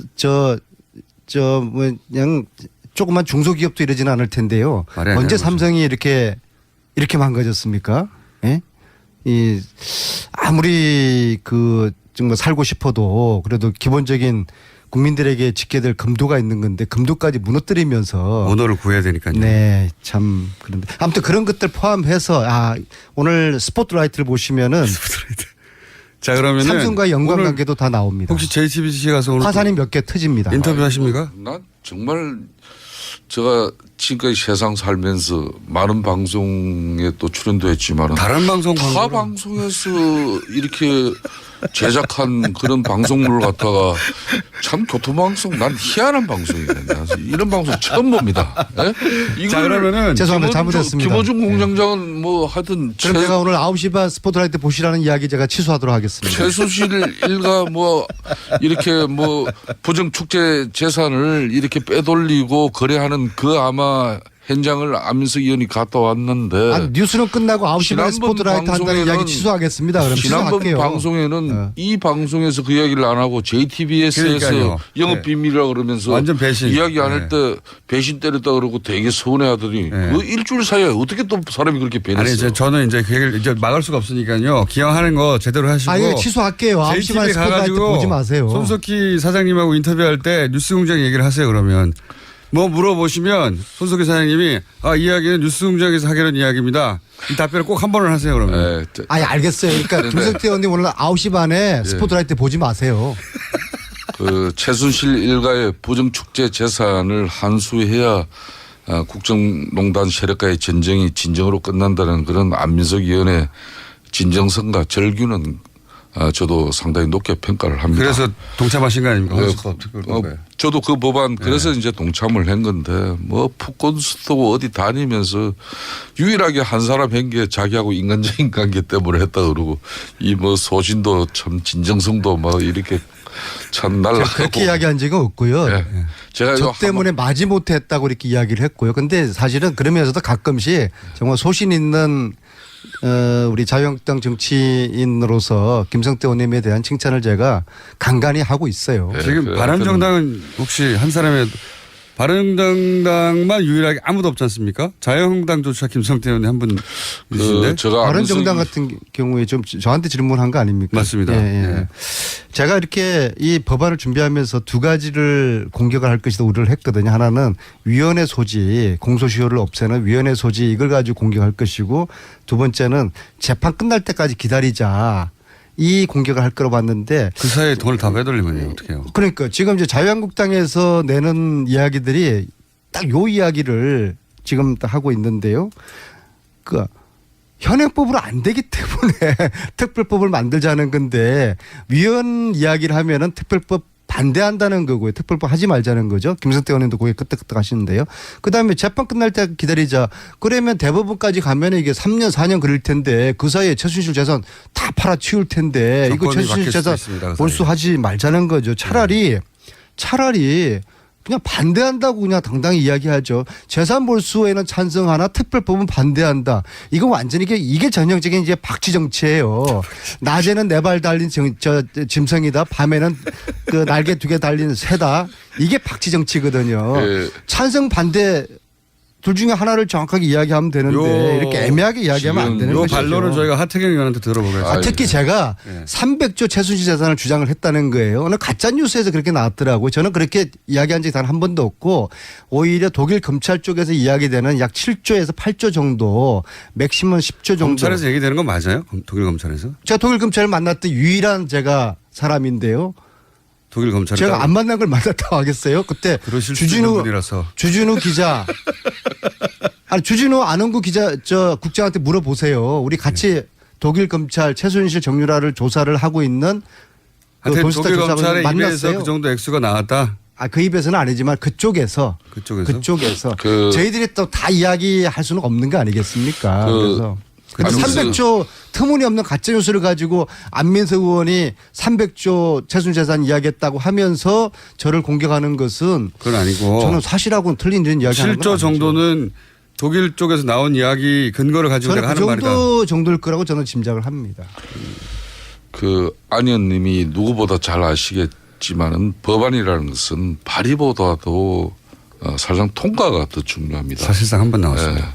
S14: 뭐 그냥 조그만 중소기업도 이러지는 않을 텐데요. 언제 삼성이 이렇게 망가졌습니까? 예? 이 아무리 그 정말 살고 싶어도 그래도 기본적인 국민들에게 지켜야 될 금도가 있는 건데 금도까지 무너뜨리면서
S8: 언어를 구해야 되니까요.
S14: 네, 참 그런데 아무튼 그런 것들 포함해서 오늘 스포트라이트를 보시면은
S8: 자, 그러면은
S14: 삼성과 연관관계도 다 나옵니다.
S8: 혹시 JTBC 가서 오늘
S14: 화산이 몇 개 터집니다.
S8: 인터뷰 하십니까?
S15: 난 정말 제가 지금까지 세상 살면서 많은 방송에 또 출연도 했지만
S8: 다른 방송
S15: 타 방송에서 이렇게 제작한 그런 방송물을 갖다가 참 교통방송 난 희한한 방송이네. 이런 방송 처음 봅니다. 네?
S8: 자, 그러면은
S14: 죄송합니다. 잘못했습니다.
S15: 김어준 공장장은 뭐 하여튼
S14: 그럼 제가 오늘 9시 반 스포트라이트 보시라는 이야기 제가 취소하도록 하겠습니다.
S15: 최순실 일가 뭐 이렇게 뭐 부정축제 재산을 이렇게 빼돌리고 거래하는 그 아마 현장을 안민석 의원이 갔다 왔는데
S14: 뉴스는 끝나고 9시 반에 스포트라이트 한다는 이야기 취소하겠습니다. 그럼
S15: 지난번
S14: 취소할게요.
S15: 방송에는 이 방송에서 그 이야기를 안 하고 JTBS에서 영업 비밀이라고 그러면서
S8: 완전 배신.
S15: 이야기 안 할 때 배신 때렸다 그러고 되게 서운해하더니 그 일주일 사이에 어떻게 또 사람이 그렇게 변했어요?
S8: 아니 저는 이제 그 얘기를 이제 막을 수가 없으니까요. 기왕하는 거 제대로 하시고.
S14: 아니 취소할게요. 9시 반에 스포트라이트 보지 마세요.
S8: 손석희 사장님하고 인터뷰할 때 뉴스공장 얘기를 하세요. 그러면 뭐 물어보시면 손석희 사장님이 이 이야기는 뉴스공장에서 하기로 이야기입니다. 이 답변을 꼭 한 번을 하세요 그러면.
S14: 아니 알겠어요. 그러니까 김성태 의원님 오늘 9시 반에 스포트라이트 보지 마세요.
S15: 그 최순실 일가의 부정축제 재산을 환수해야 국정농단 세력과의 전쟁이 진정으로 끝난다는 그런 안민석 의원의 진정성과 절규는 저도 상당히 높게 평가를 합니다.
S8: 그래서 동참하신 거 아닙니까?
S15: 저도 그 법안 그래서 이제 동참을 한 건데 뭐 푸콘스도 어디 다니면서 유일하게 한 사람 한 게 자기하고 인간적인 관계 때문에 했다 그러고 이 뭐 소신도 참 진정성도 뭐 이렇게 참 날라가고
S14: 그렇게 이야기한 적은 없고요.
S15: 제가
S14: 저 때문에 마지못해 했다고 이렇게 이야기를 했고요. 근데 사실은 그러면서도 가끔씩 정말 소신 있는 우리 자유한국당 정치인으로서 김성태 의원님에 대한 칭찬을 제가 간간히 하고 있어요.
S8: 지금 바른정당은 혹시 한 사람의 바른정당만 유일하게 아무도 없지 않습니까? 자유한국당조차 김성태 의원이 한 분 계신데.
S14: 바른정당 같은 경우에 좀 저한테 질문한 거 아닙니까?
S8: 맞습니다.
S14: 예. 제가 이렇게 이 법안을 준비하면서 두 가지를 공격을 할 것이다 우려를 했거든요. 하나는 위원회 소지, 공소시효를 없애는 위원회 소지 이걸 가지고 공격할 것이고 두 번째는 재판 끝날 때까지 기다리자. 이 공격을 할 거로 봤는데
S8: 그 사이에 돈을 다 빼돌리면요 어떻게 해요?
S14: 그러니까 지금 이제 자유한국당에서 내는 이야기들이 딱 요 이야기를 지금 하고 있는데요. 그 현행법으로 안 되기 때문에 특별법을 만들자는 건데 위헌 이야기를 하면은 특별법 반대한다는 거고요. 특별법 하지 말자는 거죠. 김성태 의원님도 거기에 끄떡끄떡 하시는데요. 그다음에 재판 끝날 때 기다리자. 그러면 대법원까지 가면 이게 3년 4년 그럴 텐데 그 사이에 최순실 재산 다 팔아치울 텐데 이거 최순실 재산 몰수하지 말자는 거죠. 차라리 그냥 반대한다고 그냥 당당히 이야기하죠. 재산 몰수에는 찬성하나 특별법은 반대한다. 이거 완전히 이게 전형적인 이제 박쥐 정치예요. 낮에는 네 발 달린 짐승이다. 밤에는 그 날개 2개 달린 새다. 이게 박쥐 정치거든요. 찬성 반대 둘 중에 하나를 정확하게 이야기하면 되는데 이렇게 애매하게 이야기하면 안 되는 것이죠.
S8: 이 반론은 저희가 하태경 의원한테 들어보겠습니다.
S14: 특히 제가 300조 최순실 재산을 주장을 했다는 거예요. 오늘 가짜 뉴스에서 그렇게 나왔더라고요. 저는 그렇게 이야기한 적이 단 한 번도 없고 오히려 독일 검찰 쪽에서 이야기되는 약 7조에서 8조 정도 맥시멈 10조 정도.
S8: 검찰에서 얘기되는 건 맞아요? 독일 검찰에서?
S14: 제가 독일 검찰을 만났던 유일한 제가 사람인데요.
S8: 독일 검찰
S14: 제가 안 만난 걸 만났다고 하겠어요? 그때 주진우 기자 아니 주진우 안원구 기자 국장한테 물어보세요. 우리 같이 독일 검찰 최순실 정유라를 조사를 하고 있는
S8: 그 독일 검찰의 입에서 그 정도 액수가 나왔다.
S14: 그 입에서는 아니지만 그쪽에서 저희들이 또 다 이야기할 수는 없는 거 아니겠습니까? 그래서 300조 터무니없는 가짜뉴스를 가지고 안민석 의원이 300조 최순재산 이야기했다고 하면서 저를 공격하는 것은
S8: 그건 아니고
S14: 저는 사실하고는 틀린 이야기하는 건
S8: 7조 정도는 독일 쪽에서 나온 이야기 근거를 가지고 내가 하는 말이다.
S14: 그 정도 정도일 거라고 저는 짐작을 합니다.
S15: 그 안 의원님이 누구보다 잘 아시겠지만은 법안이라는 것은 발의보다도 사실상 통과가 더 중요합니다.
S8: 사실상 한 번 나왔습니다.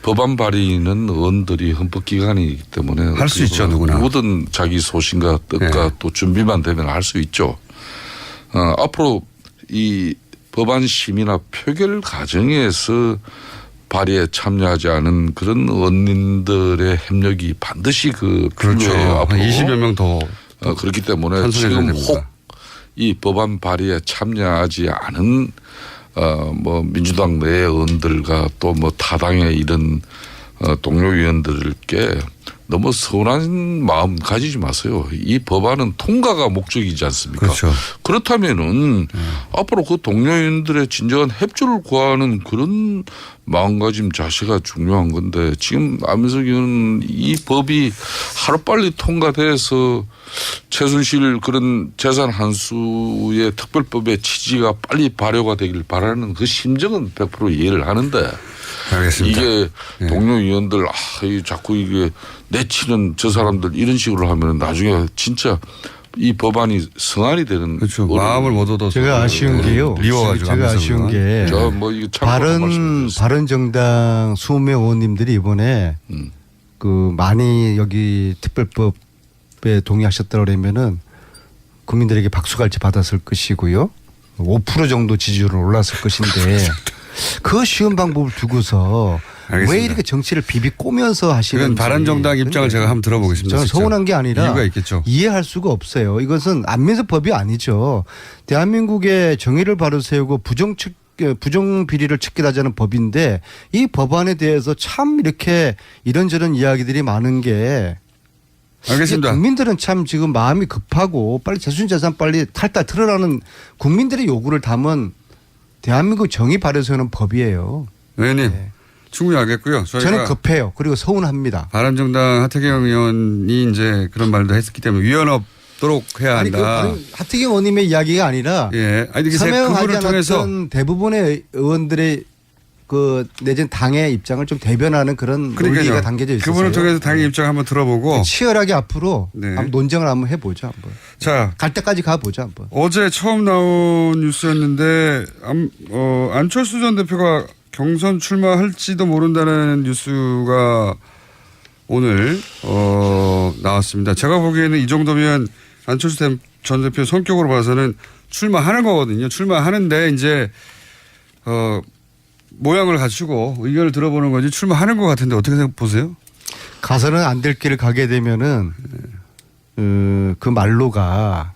S15: 법안 발의는 의원들이 헌법기관이기 때문에
S8: 할 수 있죠.
S15: 누구든 자기 소신과 뜻과 또 준비만 되면 할 수 있죠. 앞으로 이 법안 심의나 표결 과정에서 발의에 참여하지 않은 그런 의원님들의 협력이 반드시 필요해요. 앞으로
S8: 20여 명 더
S15: 그렇기 때문에 지금 혹 이 법안 발의에 참여하지 않은 뭐 민주당 내 의원들과 또 뭐 타당의 이런 동료 의원들께 너무 서운한 마음 가지지 마세요. 이 법안은 통과가 목적이지 않습니까?
S8: 그렇죠.
S15: 그렇다면은 앞으로 그 동료 의원들의 진정한 협조를 구하는 그런 마음가짐 자세가 중요한 건데 지금 안민석 의원은 이 법이 하루빨리 통과돼서 최순실 그런 재산 환수의 특별법의 취지가 빨리 발효가 되길 바라는 그 심정은 100% 이해를 하는데
S8: 알겠습니다.
S15: 이게 동료 의원들 자꾸 이게 내치는 저 사람들 이런 식으로 하면 나중에 진짜 이 법안이 성안이 되는
S8: 그렇죠. 마음을 못 얻어서
S14: 제가 아쉬운 게요.
S8: 미워가지고
S14: 제가 아쉬운 게 바른정당 20명 의원님들이 이번에 그 많이 여기 특별법에 동의하셨다 그러면은 국민들에게 박수갈채 받았을 것이고요. 5% 정도 지지율은 올랐을 것인데 그 쉬운 방법을 두고서
S8: 알겠습니다.
S14: 왜 이렇게 정치를 비비꼬면서 하시는지.
S8: 바른정당 입장을 제가 한번 들어보겠습니다.
S14: 저는 서운한 게 아니라
S8: 이유가 있겠죠.
S14: 이해할 수가 없어요. 이것은 안민석 법이 아니죠. 대한민국의 정의를 바로 세우고 부정 비리를 척결하자는 법인데 이 법안에 대해서 참 이렇게 이런저런 이야기들이 많은 게
S8: 알겠습니다.
S14: 국민들은 참 지금 마음이 급하고 빨리 재순재산 빨리 탈탈 틀어라는 국민들의 요구를 담은 대한민국 정의 바로 세우는 법이에요.
S8: 의원님 충분히 알겠고요.
S14: 저는 급해요. 그리고 서운합니다.
S8: 바른정당 하태경 의원이 이제 그런 말도 했기 때문에 위헌 없도록 해야 한다.
S14: 아니, 하태경 의원님의 이야기가 아니라 서명하지 않았던 대부분의 의원들의 그 내진 당의 입장을 좀 대변하는 그런 논리가 담겨져 있어요.
S8: 그분을 통해서 당의 입장 한번 들어보고
S14: 치열하게 앞으로 한번 논쟁을 한번 해보죠. 한번.
S8: 자,
S14: 갈 때까지 가보죠. 한번.
S8: 어제 처음 나온 뉴스였는데 안철수 전 대표가 경선 출마할지도 모른다는 뉴스가 오늘 나왔습니다. 제가 보기에는 이 정도면 안철수 전 대표 성격으로 봐서는 출마하는 거거든요. 출마하는데 이제 모양을 갖추고 의견을 들어보는 거지 출마하는 것 같은데 어떻게 보세요?
S14: 가서는 안 될 길을 가게 되면은 그 말로가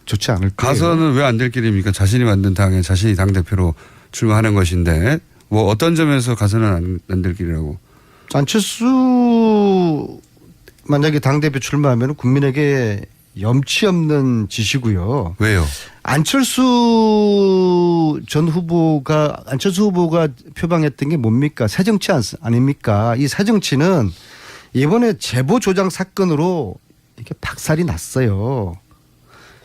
S14: 좋지 않을 거예요.
S8: 가서는 왜 안 될 길입니까? 자신이 만든 당에 자신이 당대표로 출마하는 것인데 뭐 어떤 점에서 가서는 안 될 길이라고?
S14: 안철수 만약에 당대표 출마하면 국민에게 염치 없는 짓이고요.
S8: 왜요?
S14: 안철수 후보가 표방했던 게 뭡니까? 새정치 아닙니까? 이 새정치는 이번에 제보 조작 사건으로 이렇게 박살이 났어요.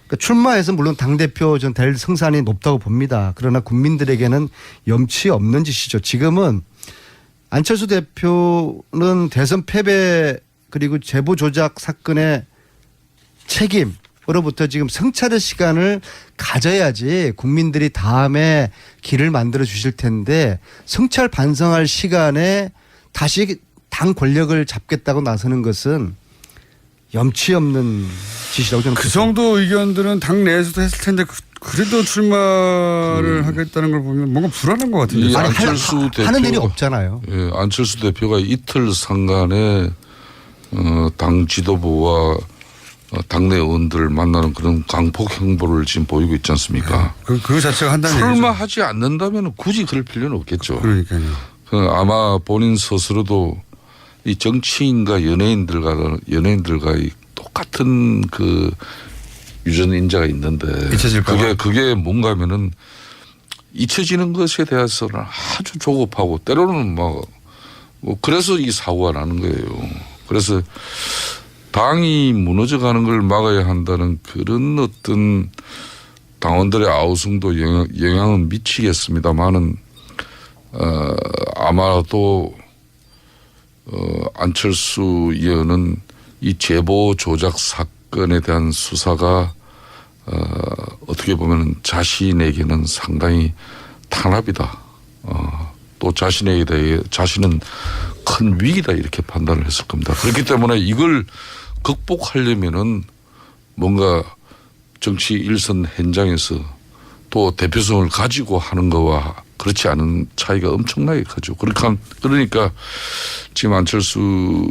S14: 그러니까 출마해서 물론 당대표 전 될 승산이 높다고 봅니다. 그러나 국민들에게는 염치 없는 짓이죠. 지금은 안철수 대표는 대선 패배 그리고 제보 조작 사건의 책임으로부터 지금 성찰의 시간을 가져야지 국민들이 다음에 길을 만들어 주실 텐데 성찰 반성할 시간에 다시 당 권력을 잡겠다고 나서는 것은 염치 없는 짓이라고 저는
S8: 그 정도 의견들은 당 내에서도 했을 텐데 그래도 출마를 하겠다는 걸 보면 뭔가 불안한 것 같은데.
S14: 안철수 대표 하는 일이 없잖아요.
S15: 예, 안철수 대표가 이틀 상간에 당 지도부와 당내 의원들을 만나는 그런 강폭 행보를 지금 보이고 있지 않습니까?
S8: 그 자체가 한다는 얘기죠.
S15: 출마하지 않는다면 굳이 그럴 필요는 없겠죠.
S8: 그러니까요.
S15: 아마 본인 스스로도 이 정치인과 연예인들과의 똑같은 그 유전 인자가 있는데 그게 뭔가 하면은 잊혀지는 것에 대해서는 아주 조급하고 때로는 뭐 그래서 이 사고가 나는 거예요. 그래서 당이 무너져가는 걸 막아야 한다는 그런 어떤 당원들의 아우성도 영향은 미치겠습니다만은 아마도 안철수 의원은 이 제보 조작 사건에 대한 수사가 어떻게 보면 자신에게는 상당히 탄압이다. 또 자신에게 대해 자신은 큰 위기다 이렇게 판단을 했을 겁니다. 그렇기 때문에 이걸 극복하려면은 뭔가 정치 일선 현장에서 또 대표성을 가지고 하는 거와 그렇지 않은 차이가 엄청나게 크죠. 그러니까 지금 안철수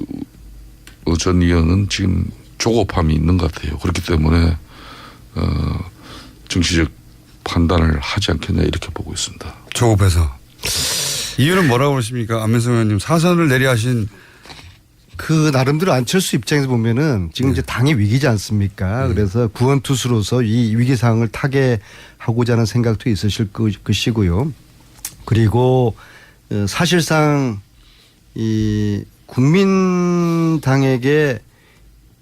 S15: 전 의원은 지금 조급함이 있는 것 같아요. 그렇기 때문에 정치적 판단을 하지 않겠냐 이렇게 보고 있습니다.
S8: 조급해서. 이유는 뭐라고 그러십니까? 안민석 의원님 사선을 내리하신
S14: 그 나름대로 안철수 입장에서 보면은 지금 이제 당이 위기지 않습니까? 그래서 구원투수로서 이 위기 상황을 타개하고자 하는 생각도 있으실 것이고요. 그리고 사실상 이 국민당에게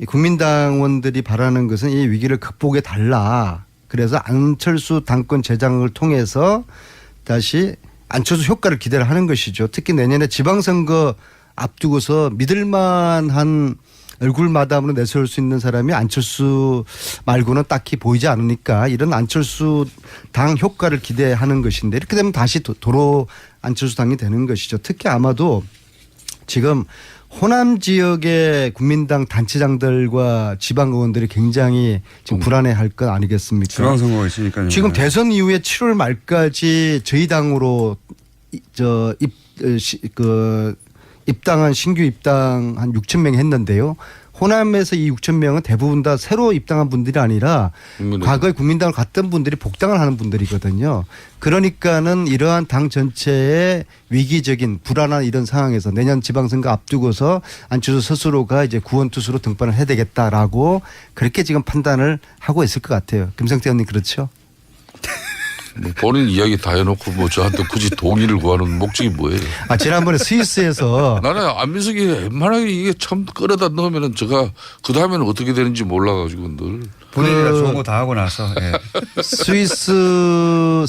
S14: 국민당원들이 바라는 것은 이 위기를 극복해 달라. 그래서 안철수 당권 재장을 통해서 다시 안철수 효과를 기대를 하는 것이죠. 특히 내년에 지방선거 앞두고서 믿을만한 얼굴 마담으로 내세울 수 있는 사람이 안철수 말고는 딱히 보이지 않으니까 이런 안철수 당 효과를 기대하는 것인데 이렇게 되면 다시 도로 안철수 당이 되는 것이죠. 특히 아마도 지금 호남 지역의 국민당 단체장들과 지방 의원들이 굉장히 지금 불안해할 것 아니겠습니까?
S8: 지방선거가 있으니까요.
S14: 지금 대선 이후에 7월 말까지 저희 당으로 입당한 신규 입당 한 6천 명이 했는데요. 호남에서 이 6천 명은 대부분 다 새로 입당한 분들이 아니라 과거에 국민당을 갔던 분들이 복당을 하는 분들이거든요. 그러니까는 이러한 당 전체의 위기적인 불안한 이런 상황에서 내년 지방선거 앞두고서 안철수 스스로가 이제 구원투수로 등판을 해야 되겠다라고 그렇게 지금 판단을 하고 있을 것 같아요. 김성태 의원님 그렇죠?
S15: 뭐 본인 이야기 다 해놓고 뭐 저한테 굳이 동의를 구하는 목적이 뭐예요?
S14: 지난번에 스위스에서
S15: 나는 안민석이 웬만하게 이게 참 끌어다 넣으면은 제가 그 다음에는 어떻게 되는지 몰라가지고 늘
S8: 본인이라 좋은 거 다 하고 나서
S14: 스위스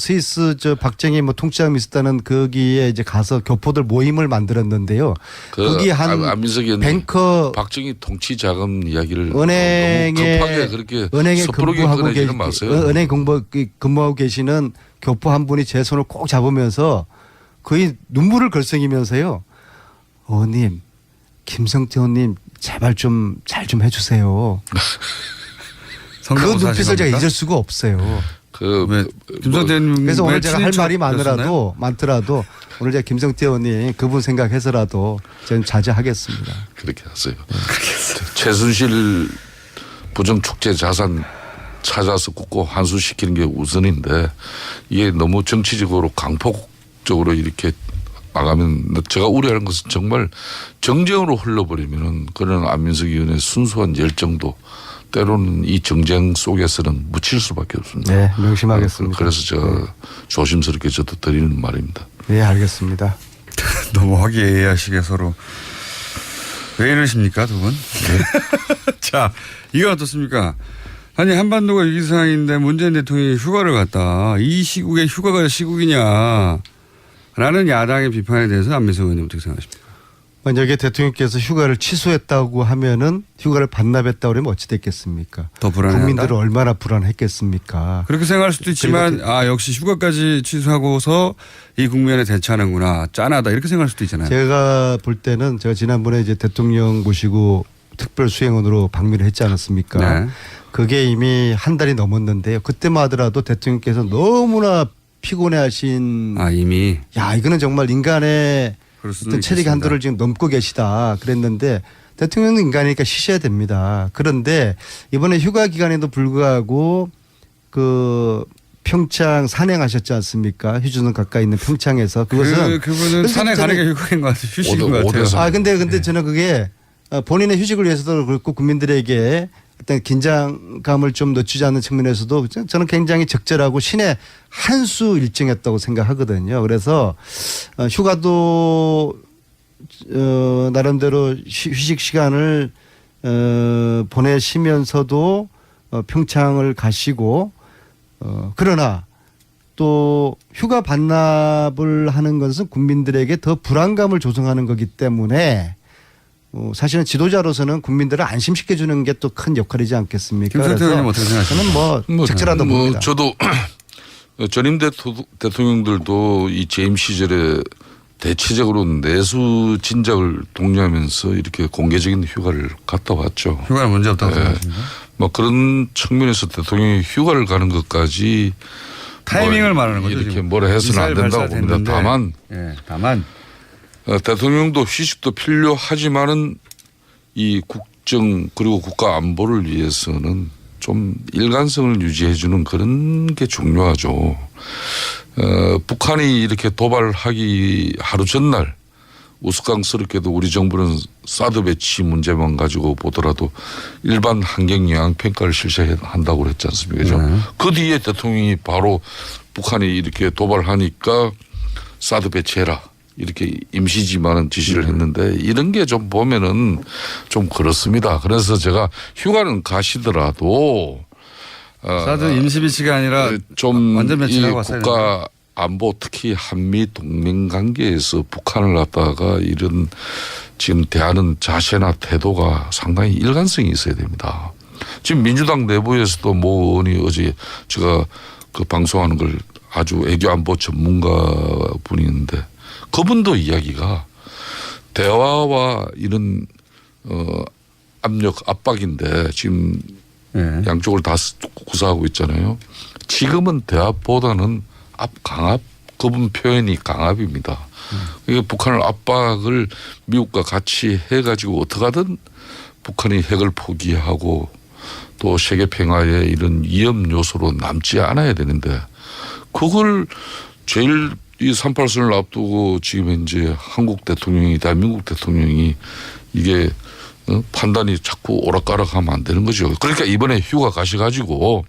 S14: 저 박정희 뭐 통치장 있었다는 거기에 이제 가서 교포들 모임을 만들었는데요. 거기 한
S15: 안민석이
S14: 뱅커
S15: 박정희 통치 자금 이야기를
S14: 은행에
S15: 너무 급하게 그렇게
S14: 은행에
S15: 섣부르게 꺼내지는 마세요.
S14: 은행 근무하고 계시는 교포 한 분이 제 손을 꼭 잡으면서 거의 눈물을 걸썩이면서요. 어님 김성태 의원님 제발 좀 잘 좀 해주세요. 그 눈빛을 제가 잊을 수가 없어요.
S8: 김성태 의원님
S14: 그래서 오늘 제가 할 말이 많더라도 오늘 제가 김성태 의원님 그분 생각해서라도 저는 자제하겠습니다.
S15: 그렇게 하세요. 최순실 부정축제 자산 찾아서 굳고 환수시키는 게 우선인데 이게 너무 정치적으로 강폭적으로 이렇게 나가면 제가 우려하는 것은 정말 정쟁으로 흘러버리면은 그런 안민석 의원의 순수한 열정도 때로는 이 정쟁 속에서는 묻힐 수밖에 없습니다.
S14: 네, 명심하겠습니다.
S15: 그래서 제가 조심스럽게 저도 드리는 말입니다.
S14: 네, 알겠습니다.
S8: 너무 화기애애하시게 서로. 왜 이러십니까 두 분? 네. 자, 이거 어떻습니까? 아니 한반도가 위기 상황인데 문재인 대통령이 휴가를 갔다. 이 시국에 휴가가 시국이냐 라는 야당의 비판에 대해서 안민석 의원님 어떻게 생각하십니까?
S14: 만약에 대통령께서 휴가를 취소했다고 하면은 휴가를 반납했다고 그러면 어찌 됐겠습니까?
S8: 더 불안하다.
S14: 국민들은 얼마나 불안했겠습니까?
S8: 그렇게 생각할 수도 있지만 역시 휴가까지 취소하고서 이 국면에 대처하는구나. 짠하다 이렇게 생각할 수도 있잖아요.
S14: 제가 볼 때는 제가 지난번에 이제 대통령 모시고 특별 수행원으로 방미를 했지 않았습니까?
S8: 네.
S14: 그게 이미 한 달이 넘었는데요. 그때만 하더라도 대통령께서 너무나 피곤해하신
S8: 이미
S14: 이거는 정말 인간의 어떤 체력의 한도를 지금 넘고 계시다 그랬는데 대통령은 인간이니까 쉬셔야 됩니다. 그런데 이번에 휴가 기간에도 불구하고 그 평창 산행하셨지 않습니까? 휴전선 가까이 있는 평창에서
S8: 그분은 산에 가는 게 휴가인 것 같아요. 휴식인 것 같아요.
S14: 근데 저는 그게 본인의 휴식을 위해서도 그렇고 국민들에게 어떤 긴장감을 좀 늦추지 않는 측면에서도 저는 굉장히 적절하고 신의 한 수 일정이었다고 생각하거든요. 그래서 휴가도 나름대로 휴식 시간을 보내시면서도 평창을 가시고 그러나 또 휴가 반납을 하는 것은 국민들에게 더 불안감을 조성하는 거기 때문에 사실은 지도자로서는 국민들을 안심시켜주는 게 또 큰 역할이지 않겠습니까?
S8: 김성태 의원님 어떻게 생각하십니까?
S14: 저는 적절하다고 봅니다.
S15: 저도 전임 대통령들도 이 재임 시절에 대체적으로 내수 진작을 독려하면서 이렇게 공개적인 휴가를 갔다 왔죠.
S8: 휴가는 문제 없다고 생각하십니까?
S15: 뭐 그런 측면에서 대통령이 휴가를 가는 것까지
S8: 타이밍을 말하는 거죠.
S15: 이렇게 뭐라 해서는 안 된다고 봅니다. 다만 대통령도 휴식도 필요하지만은 이 국정 그리고 국가 안보를 위해서는 좀 일관성을 유지해 주는 그런 게 중요하죠. 북한이 이렇게 도발하기 하루 전날 우스꽝스럽게도 우리 정부는 사드 배치 문제만 가지고 보더라도 일반 환경 영향 평가를 실시한다고 그랬지 않습니까? 그 뒤에 대통령이 바로 북한이 이렇게 도발하니까 사드 배치해라. 이렇게 임시지만은 지시를 했는데 이런 게 좀 보면은 좀 그렇습니다. 그래서 제가 휴가는 가시더라도
S8: 사드 임시 배치가 아니라
S15: 좀
S8: 완전 배치라고
S15: 국가 안보 특히 한미 동맹 관계에서 북한을 갖다가 이런 지금 대하는 자세나 태도가 상당히 일관성이 있어야 됩니다. 지금 민주당 내부에서도 모 의원이 어제 제가 그 방송하는 걸 아주 애교 안보 전문가 분이 있는데 그분도 이야기가 대화와 이런 압력 압박인데 지금 양쪽을 다 구사하고 있잖아요. 지금은 대합보다는 강압 그분 표현이 강압입니다. 이게 북한을 압박을 미국과 같이 해가지고 어떻게든 북한이 핵을 포기하고 또 세계 평화에 이런 위험 요소로 남지 않아야 되는데 그걸 제일 이 38선을 앞두고 지금 현재 한국 대통령이 대한민국 대통령이 이게 판단이 자꾸 오락가락하면 안 되는 거죠. 그러니까 이번에 휴가 가셔가지고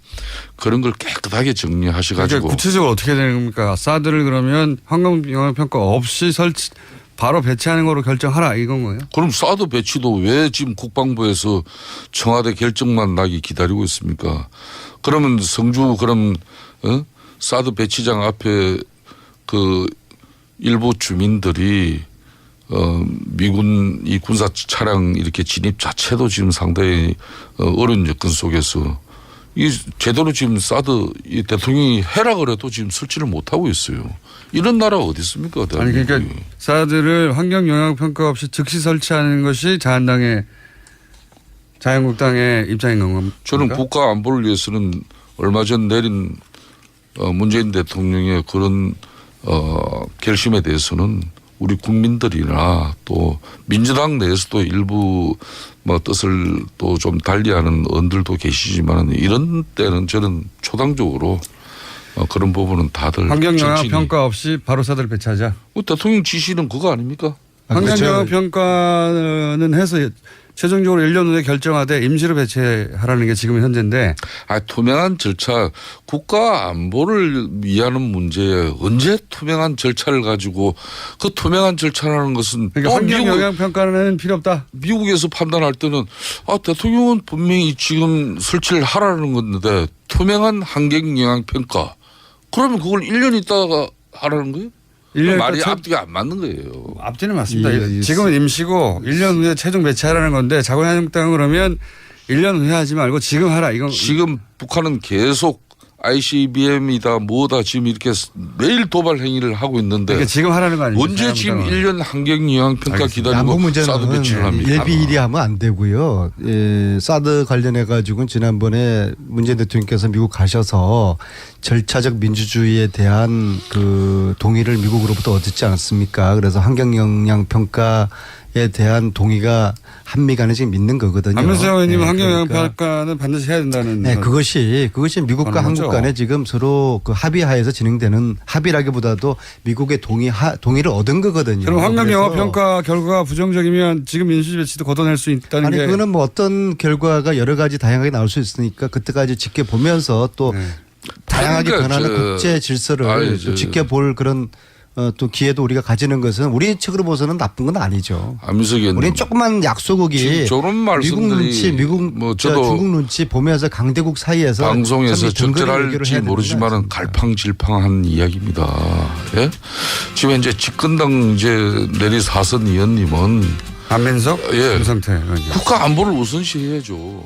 S15: 그런 걸 깨끗하게 정리하셔가지고.
S8: 그러니까 구체적으로 어떻게 되는 겁니까? 사드를 그러면 환경영향평가 없이 바로 배치하는 거로 결정하라 이건 거예요?
S15: 그럼 사드 배치도 왜 지금 국방부에서 청와대 결정만 나기 기다리고 있습니까? 그러면 성주 사드 배치장 앞에 그 일부 주민들이 미군 이 군사 차량 이렇게 진입 자체도 지금 상당히 어려운 여건 속에서 이 제대로 지금 사드 이 대통령이 해라 그래도 지금 설치를 못 하고 있어요. 이런 나라가 어디 있습니까?
S8: 아니 그러니까 사드를 환경 영향 평가 없이 즉시 설치하는 것이 자유한국당의 입장인 건가요?
S15: 저는 국가 안보를 위해서는 얼마 전 내린 문재인 대통령의 그런 결심에 대해서는 우리 국민들이나 또 민주당 내에서도 일부 뜻을 또 좀 달리하는 언들도 계시지만 이런 때는 저는 초당적으로 그런 부분은 다들
S8: 환경영향평가 없이 바로 사드를 배치하자.
S15: 대통령 지시는 그거 아닙니까?
S8: 환경영향평가는 해서 최종적으로 1년 후에 결정하되 임시로 배치하라는 게 지금 현재인데.
S15: 투명한 절차 국가 안보를 위하는 문제에 언제 투명한 절차를 가지고 그 투명한 절차라는 것은
S8: 그러니까 환경영향평가는 필요 없다.
S15: 미국에서 판단할 때는 대통령은 분명히 지금 설치를 하라는 건데 투명한 환경영향평가 그러면 그걸 1년 있다가 하라는 거예요? 말이 앞뒤가 안 맞는 거예요.
S8: 앞뒤는 맞습니다. 지금은 임시고 1년 후에 최종 배치하라는 건데 자유한국당은 그러면 1년 후에 하지 말고 지금 하라. 이건
S15: 지금 북한은 계속 ICBM이다 뭐다 지금 이렇게 매일 도발 행위를 하고 있는데
S8: 그러니까 지금 하라는 거 아닙니까?
S15: 언제 지금 1년 환경영향평가 기다리고 사드 배치를 합니까?
S14: 일비일이하면 안 되고요. 사드 관련해 가지고는 지난번에 문재인 대통령께서 미국 가셔서 절차적 민주주의에 대한 그 동의를 미국으로부터 얻었지 않았습니까? 그래서 환경영향평가에 대한 동의가 한미 간에 지금 있는 거거든요.
S8: 안민석 의원님은 환경영향평가는 반드시 해야 된다는.
S14: 네, 그것이 미국과 한국 간에 지금 서로 그 합의하에서 진행되는 합의라기보다도 미국의 동의를 얻은 거거든요.
S8: 그럼 환경영향평가 결과가 부정적이면 지금 민주주의 배치도 걷어낼 수 있다는 게.
S14: 그거는 어떤 결과가 여러 가지 다양하게 나올 수 있으니까 그때까지 지켜보면서 또 다양하게 변하는 국제 질서를 또 지켜볼 그런 또 기회도 우리가 가지는 것은 우리 측으로 봐서는 나쁜 건 아니죠. 우리는 조그만 약소국이 미국 눈치, 중국 눈치 보면서 강대국 사이에서
S15: 방송에서 적절할지 모르지만은 갈팡질팡한 이야기입니다. 예? 지금 이제 집권당 이제 내리 4선 의원님은
S8: 안민석,
S15: 예,
S8: 김성태
S15: 국가 안보를 우선시해야죠.